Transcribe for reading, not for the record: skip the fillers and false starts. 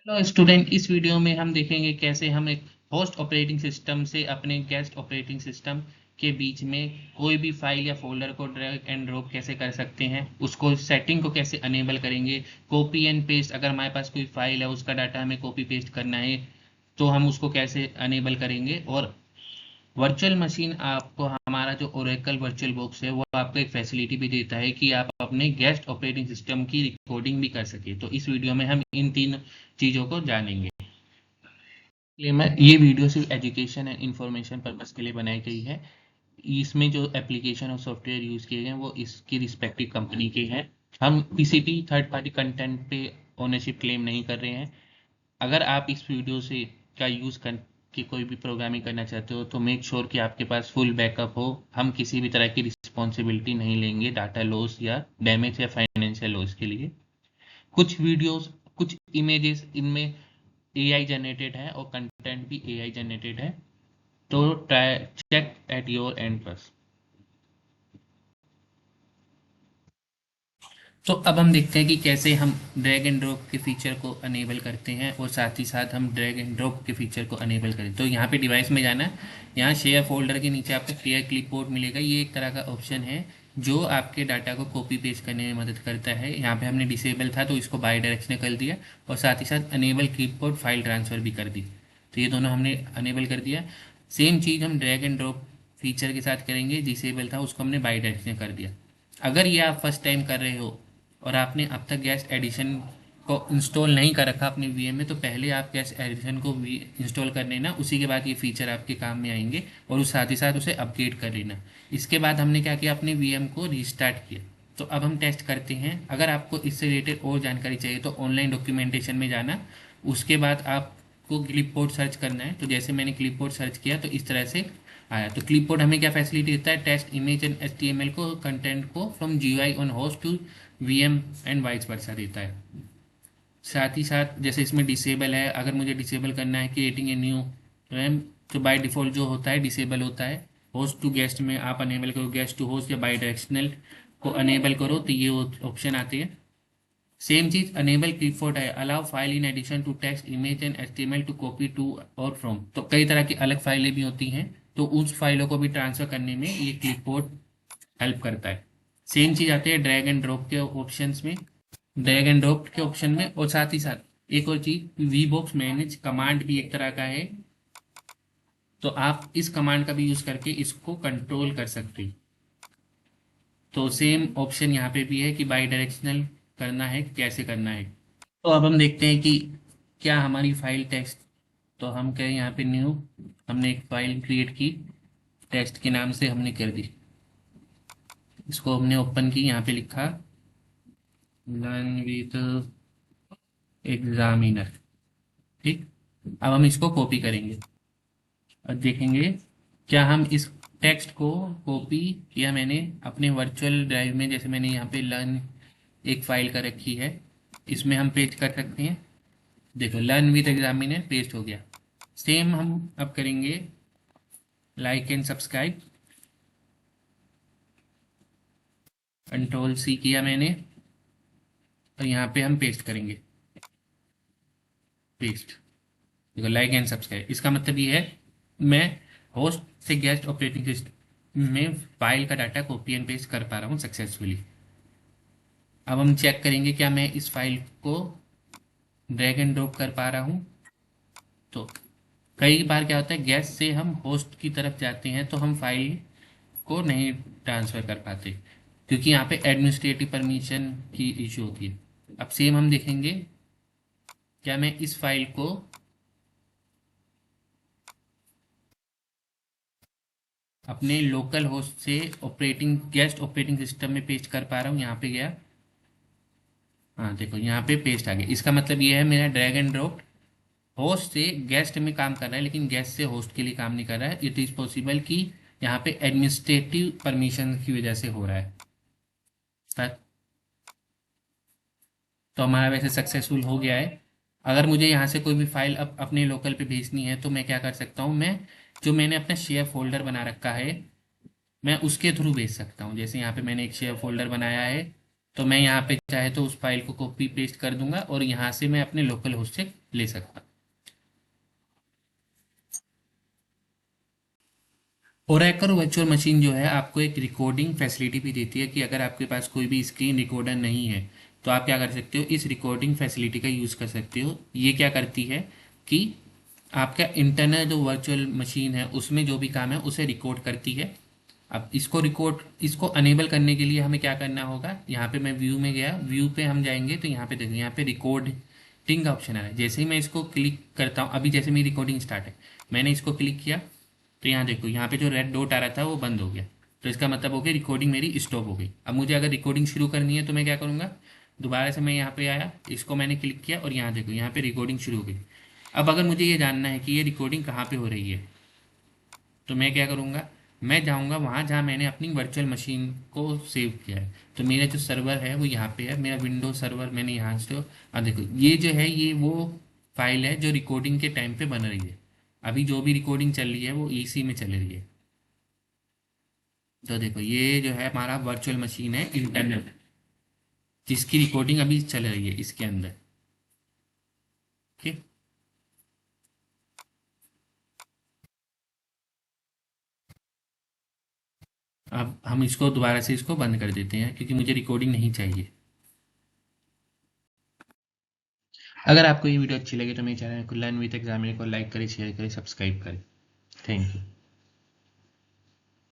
Hello student, इस video में हम देखेंगे कैसे हम एक होस्ट ऑपरेटिंग सिस्टम से अपने गेस्ट ऑपरेटिंग सिस्टम के बीच में कोई भी फाइल या फोल्डर को ड्रैग एंड ड्रॉप कैसे कर सकते हैं, उसको सेटिंग को कैसे अनेबल करेंगे। कॉपी एंड पेस्ट, अगर हमारे पास कोई फाइल है उसका डाटा हमें कॉपी पेस्ट करना है तो हम उसको कैसे अनेबल करेंगे। और वर्चुअल मशीन आपको, हमारा जो ओरेकल वर्चुअल बॉक्स है वो आपको एक फैसिलिटी भी देता है कि आप अपने गेस्ट ऑपरेटिंग सिस्टम की रिकॉर्डिंग भी कर सके। तो इस वीडियो में हम इन तीन चीज़ों को जानेंगे। इसलिए मैं ये वीडियो सिर्फ एजुकेशन एंड इंफॉर्मेशन पर्पस के लिए बनाई गई है। इसमें जो एप्लीकेशन और सॉफ्टवेयर यूज़ किए गए हैं वो इसकी रिस्पेक्टिव कंपनी के हैं। हम किसी भी थर्ड पार्टी कंटेंट पे ओनरशिप क्लेम नहीं कर रहे हैं। अगर आप इस वीडियो से का यूज़ कर के कोई भी प्रोग्रामिंग करना चाहते हो तो मेक श्योर कि आपके पास फुल बैकअप हो। हम किसी भी तरह की रिस्पॉन्सिबिलिटी नहीं लेंगे डाटा लॉस या डैमेज या फाइनेंशियल लॉस के लिए। कुछ वीडियोस, कुछ इमेजेस इनमें एआई जनरेटेड है और कंटेंट भी एआई जनरेटेड है, तो try check at your end first. तो अब हम देखते हैं कि कैसे हम ड्रैग एंड ड्रॉप के फीचर को अनेबल करते हैं और साथ ही साथ हम ड्रैग एंड ड्रॉप के फीचर को अनेबल करें। तो यहाँ पे डिवाइस में जाना है। यहाँ शेयर फोल्डर के नीचे आपको क्लियर क्लिपबोर्ड मिलेगा। ये एक तरह का ऑप्शन है जो आपके डाटा को कॉपी पेस्ट करने में मदद करता है। यहाँ पे हमने डिसेबल था तो इसको बाई डायरेक्शनल कर दिया और साथ ही साथ अनेबल क्लिपबोर्ड फाइल ट्रांसफ़र भी कर दी। तो ये दोनों हमने अनेबल कर दिया। सेम चीज़ हम ड्रैग एंड ड्रॉप फीचर के साथ करेंगे। डिसेबल था उसको हमने बाई डायरेक्शनल कर दिया। अगर ये आप फर्स्ट टाइम कर रहे हो और आपने अब तक गैस एडिशन को इंस्टॉल नहीं कर रखा अपने वीएम में, तो पहले आप गैस एडिशन को भी इंस्टॉल कर लेना। उसी के बाद ये फीचर आपके काम में आएंगे और उस साथ ही साथ उसे अपडेट कर लेना। इसके बाद हमने क्या किया, अपने वीएम को रीस्टार्ट किया। तो अब हम टेस्ट करते हैं। अगर आपको इससे रिलेटेड और जानकारी चाहिए तो ऑनलाइन डॉक्यूमेंटेशन में जाना। उसके बाद आपको क्लिपबोर्ड सर्च करना है। तो जैसे मैंने क्लिपबोर्ड सर्च किया तो इस तरह से आया। तो क्लिपबोर्ड हमें क्या फैसिलिटी देता है, टेस्ट इमेज एंड एचटीएमएल को कंटेंट को from GUI on host to VM and vice versa देता है। साथ ही साथ जैसे इसमें डिसेबल है, अगर मुझे डिसेबल करना है क्रिएटिंग ए न्यू रैम, तो बाय डिफ़ॉल्ट जो होता है डिसेबल होता है। होस्ट टू गेस्ट में आप अनेबल करो गेस्ट टू होस्ट या बाई डायरेक्शनल को अनेबल करो तो ये ऑप्शन आते हैं। सेम चीज अनेबल क्लिपबोर्ड है, allow file in addition to text image and HTML to copy to और फ्रॉम। तो कई तरह की अलग फाइलें भी होती हैं, तो उस फाइलों को भी ट्रांसफर करने में ये क्लिपबोर्ड हेल्प करता है। सेम चीज आती है ड्रैग एंड ड्रॉप के ऑप्शंस में, ड्रैग एंड ड्रॉप के ऑप्शन में। और साथ ही साथ एक और चीज, वी बॉक्स मैनेज कमांड भी एक तरह का है। तो आप इस कमांड का भी यूज करके इसको कंट्रोल कर सकते हैं। तो सेम ऑप्शन यहाँ पे भी है कि बाई डायरेक्शनल करना है कैसे करना है। तो अब हम देखते हैं कि क्या हमारी फाइल टेक्स्ट, तो हम कहें यहाँ पे न्यू, हमने एक फाइल क्रिएट की टेक्स्ट के नाम से हमने कर दी। इसको हमने ओपन की, यहाँ पे लिखा लर्न विद एग्जामिनर। ठीक। अब हम इसको कॉपी करेंगे और देखेंगे क्या हम इस टेक्स्ट को कॉपी किया मैंने अपने वर्चुअल ड्राइव में। जैसे मैंने यहाँ पे लर्न एक फाइल कर रखी है, इसमें हम पेस्ट कर सकते हैं। देखो लर्न विद एग्जामिनर पेस्ट हो गया। सेम हम अब करेंगे like and subscribe, control C किया मैंने और यहाँ पे हम पेस्ट करेंगे, पेस्ट। देखो लाइक एंड सब्सक्राइब, इसका मतलब ये है मैं होस्ट से गेस्ट ऑपरेटिंग सिस्टम में फाइल का डाटा कॉपी एंड पेस्ट कर पा रहा हूँ सक्सेसफुली। अब हम चेक करेंगे क्या मैं इस फाइल को ड्रैग एंड ड्रॉप कर पा रहा हूँ। तो कई बार क्या होता है, गेस्ट से हम होस्ट की तरफ जाते हैं तो हम फाइल को नहीं ट्रांसफ़र कर पाते क्योंकि यहाँ पे एडमिनिस्ट्रेटिव परमिशन की इशू होती है। अब सेम हम देखेंगे क्या मैं इस फाइल को अपने लोकल होस्ट से ऑपरेटिंग गेस्ट ऑपरेटिंग सिस्टम में पेस्ट कर पा रहा हूँ। यहाँ पे गया, हाँ देखो यहाँ पे पेस्ट आ गया। इसका मतलब ये है मेरा ड्रैग एंड ड्रॉप होस्ट से गेस्ट में काम कर रहा है लेकिन गेस्ट से होस्ट के लिए काम नहीं कर रहा है। इट इज़ पॉसिबल कि यहाँ पे एडमिनिस्ट्रेटिव परमिशन की वजह से हो रहा है। तो हमारा वैसे सक्सेसफुल हो गया है। अगर मुझे यहाँ से कोई भी फाइल अब अपने लोकल पे भेजनी है तो मैं क्या कर सकता हूँ, मैं जो मैंने अपना शेयर फोल्डर बना रखा है मैं उसके थ्रू भेज सकता हूँ। जैसे यहाँ पे मैंने एक शेयर फोल्डर बनाया है, तो मैं यहाँ पे चाहे तो उस फाइल को कॉपी पेस्ट कर दूंगा और यहाँ से मैं अपने लोकल होस्ट से ले सकता। ओरेकल वर्चुअल मशीन जो है आपको एक रिकॉर्डिंग फैसिलिटी भी देती है कि अगर आपके पास कोई भी स्क्रीन रिकॉर्डर नहीं है तो आप क्या कर सकते हो, इस रिकॉर्डिंग फैसिलिटी का यूज़ कर सकते हो। ये क्या करती है कि आपका इंटरनल जो वर्चुअल मशीन है उसमें जो भी काम है उसे रिकॉर्ड करती है। अब इसको अनेबल करने के लिए हमें क्या करना होगा, यहाँ पे मैं व्यू में गया, व्यू पे हम जाएंगे तो यहाँ पे देखो, यहाँ पे रिकॉर्डिंग का ऑप्शन आ रहा है। जैसे ही मैं इसको क्लिक करता हूँ, अभी जैसे मेरी रिकॉर्डिंग स्टार्ट है, मैंने इसको क्लिक किया तो यहाँ देखो, यहाँ पे जो रेड डॉट आ रहा था वो बंद हो गया। तो इसका मतलब हो गया रिकॉर्डिंग मेरी स्टॉप हो गई। अब मुझे अगर रिकॉर्डिंग शुरू करनी है तो मैं क्या करूँगा, दोबारा से मैं यहाँ पे आया, इसको मैंने क्लिक किया और यहाँ देखो, यहाँ पे रिकॉर्डिंग शुरू हो गई। अब अगर मुझे ये जानना है कि ये रिकॉर्डिंग कहाँ पे हो रही है तो मैं क्या करूँगा, मैं जाऊँगा वहाँ जहाँ मैंने अपनी वर्चुअल मशीन को सेव किया है। तो मेरा जो सर्वर है वो यहाँ पे है, मेरा विंडोज सर्वर मैंने यहाँ से। अब देखो ये जो है ये वो फाइल है जो रिकॉर्डिंग के टाइम पे बन रही है। अभी जो भी रिकॉर्डिंग चल रही है वो इसी में चल रही है। तो देखो ये जो है हमारा वर्चुअल मशीन है इंटरनल, जिसकी रिकॉर्डिंग अभी चल रही है इसके अंदर। ठीक। अब हम इसको दोबारा से इसको बंद कर देते हैं क्योंकि मुझे रिकॉर्डिंग नहीं चाहिए। अगर आपको ये वीडियो अच्छी लगी तो मेरे चैनल को लर्न विद एग्जामिनर को लाइक करें, शेयर करें, सब्सक्राइब करें। Thank you.